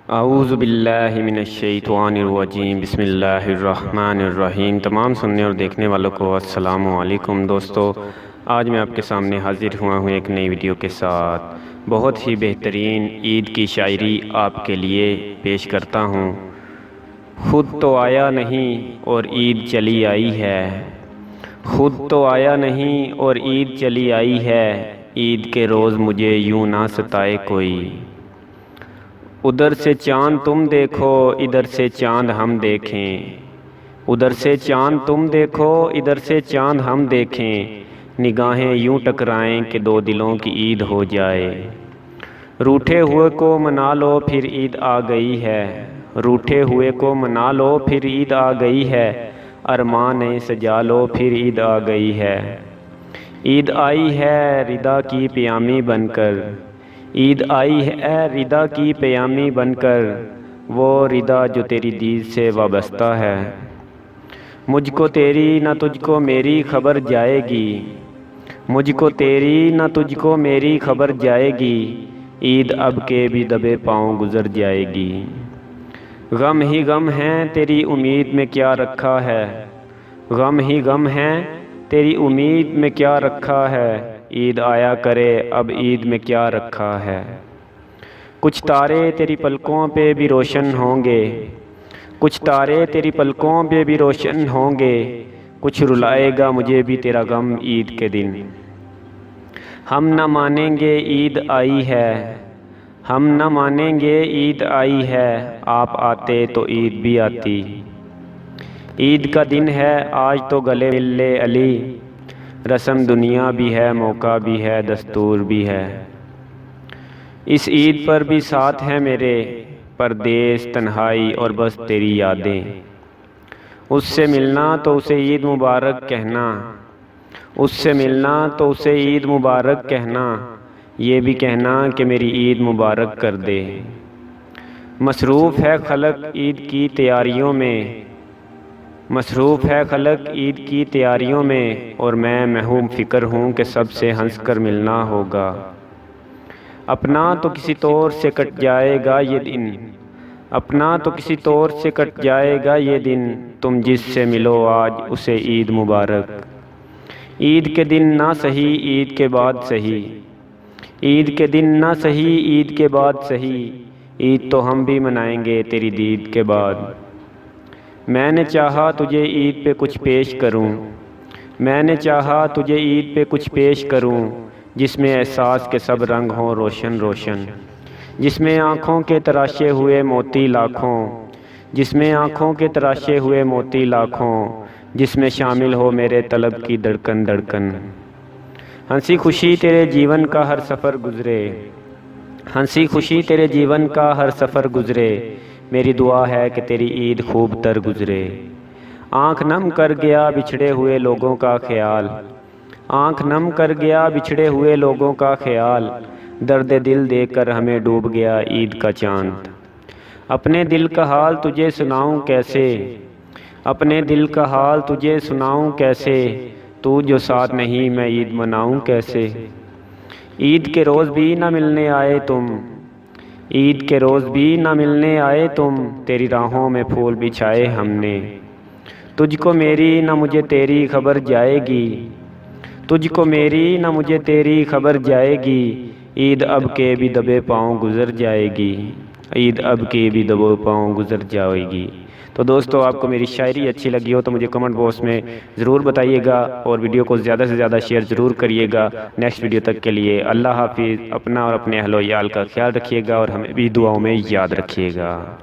आऊज़ु बिल्लाहि मिनश्शैतानिर्रजीम बिस्मिल्लाहिर्रहमानिर्रहीम। तमाम सुनने और देखने वालों को अस्सलामु अलैकुम। दोस्तों, आज मैं आपके सामने हाज़िर हुआ हूँ एक नई वीडियो के साथ। बहुत ही बेहतरीन ईद की शायरी आपके लिए पेश करता हूँ। खुद तो आया नहीं और ईद चली आई है, खुद तो आया नहीं और ईद चली आई है। ईद के रोज़ मुझे यूँ ना सताए कोई। उधर से चाँद तुम देखो, इधर से चाँद हम देखें। उधर से चाँद तुम देखो, इधर से चाँद हम देखें। निगाहें यूं टकराएं कि दो दिलों की ईद हो जाए। रूठे हुए को मना लो फिर ईद आ गई है, रूठे हुए को मना लो फिर ईद आ गई है। अरमान सजा लो फिर ईद आ गई है। ईद आई है रिदा की प्यामी बनकर, ईद आई है रिदा की प्यामी बनकर। वो रिदा जो तेरी दीद से वाबस्ता है। मुझको तेरी न तुझको मेरी खबर जाएगी, मुझको तेरी न तुझको मेरी खबर जाएगी। ईद अब के भी दबे पाँव गुज़र जाएगी। गम ही गम है तेरी उम्मीद में क्या रखा है, गम ही गम है तेरी उम्मीद में क्या रखा है। ईद आया करे अब ईद में क्या रखा है। कुछ तारे तेरी पलकों पे भी रोशन होंगे, कुछ तारे तेरी पलकों पे भी रोशन होंगे। कुछ रुलाएगा मुझे भी तेरा गम ईद के दिन। हम न मानेंगे ईद आई है, हम न मानेंगे ईद आई है। आप आते तो ईद भी आती। ईद का दिन है आज तो गले मिल ले अली। रस्म दुनिया भी है, मौका भी है, दस्तूर भी है। इस ईद पर भी साथ है मेरे परदेस तन्हाई और बस तेरी यादें। उससे मिलना तो उसे ईद मुबारक कहना, उससे मिलना तो उसे ईद मुबारक कहना। ये भी कहना कि मेरी ईद मुबारक कर दे। मसरूफ़ है खलक ईद की तैयारियों में, मसरूफ़ है खलक ईद की तैयारियों में। और मैं महूम फ़िक्र हूँ कि सबसे हंस कर मिलना होगा। अपना तो किसी तौर से कट जाएगा ये दिन, अपना तो किसी तौर से कट जाएगा ये दिन। तुम जिससे मिलो आज उसे ईद मुबारक। ईद के दिन ना सही ईद के बाद सही, ईद के दिन ना सही ईद के बाद सही। ईद तो हम भी मनाएंगे तेरी दीद के बाद। मैंने चाहा तुझे ईद पे कुछ पेश करूं, मैंने चाहा तुझे ईद पे कुछ पेश करूं। जिसमें एहसास के सब रंग हों रोशन रोशन, जिसमें आँखों के तराशे हुए मोती लाखों, जिसमें आँखों के तराशे हुए मोती लाखों। जिसमें शामिल हो मेरे तलब की धड़कन धड़कन। हंसी खुशी तेरे जीवन का हर सफ़र गुज़रे, हंसी खुशी तेरे जीवन का हर सफ़र गुज़रे। मेरी दुआ है कि तेरी ईद खूब तर गुज़रे। आँख नम कर गया बिछड़े हुए लोगों का ख्याल, आँख नम कर गया बिछड़े हुए लोगों का ख्याल। दर्द दिल देकर हमें डूब गया ईद का चाँद। अपने दिल का हाल तुझे सुनाऊं कैसे, अपने दिल का हाल तुझे सुनाऊं कैसे। तू जो साथ नहीं मैं ईद मनाऊं कैसे। ईद के रोज़ भी ना मिलने आए तुम, ईद के रोज़ भी ना मिलने आए तुम। तेरी राहों में फूल बिछाए हमने। तुझको मेरी ना मुझे तेरी खबर जाएगी, तुझको मेरी ना मुझे तेरी खबर जाएगी। ईद अब के भी दबे पाँव गुज़र जाएगी, ईद अब के भी दबे पाँव गुज़र जाएगी। तो दोस्तों, आपको मेरी शायरी अच्छी लगी हो तो मुझे कमेंट बॉक्स में ज़रूर बताइएगा और वीडियो को ज़्यादा से ज़्यादा शेयर ज़रूर करिएगा। नेक्स्ट वीडियो तक के लिए अल्लाह हाफिज़। अपना और अपने अहलो याल का ख्याल रखिएगा और हमें भी दुआओं में याद रखिएगा।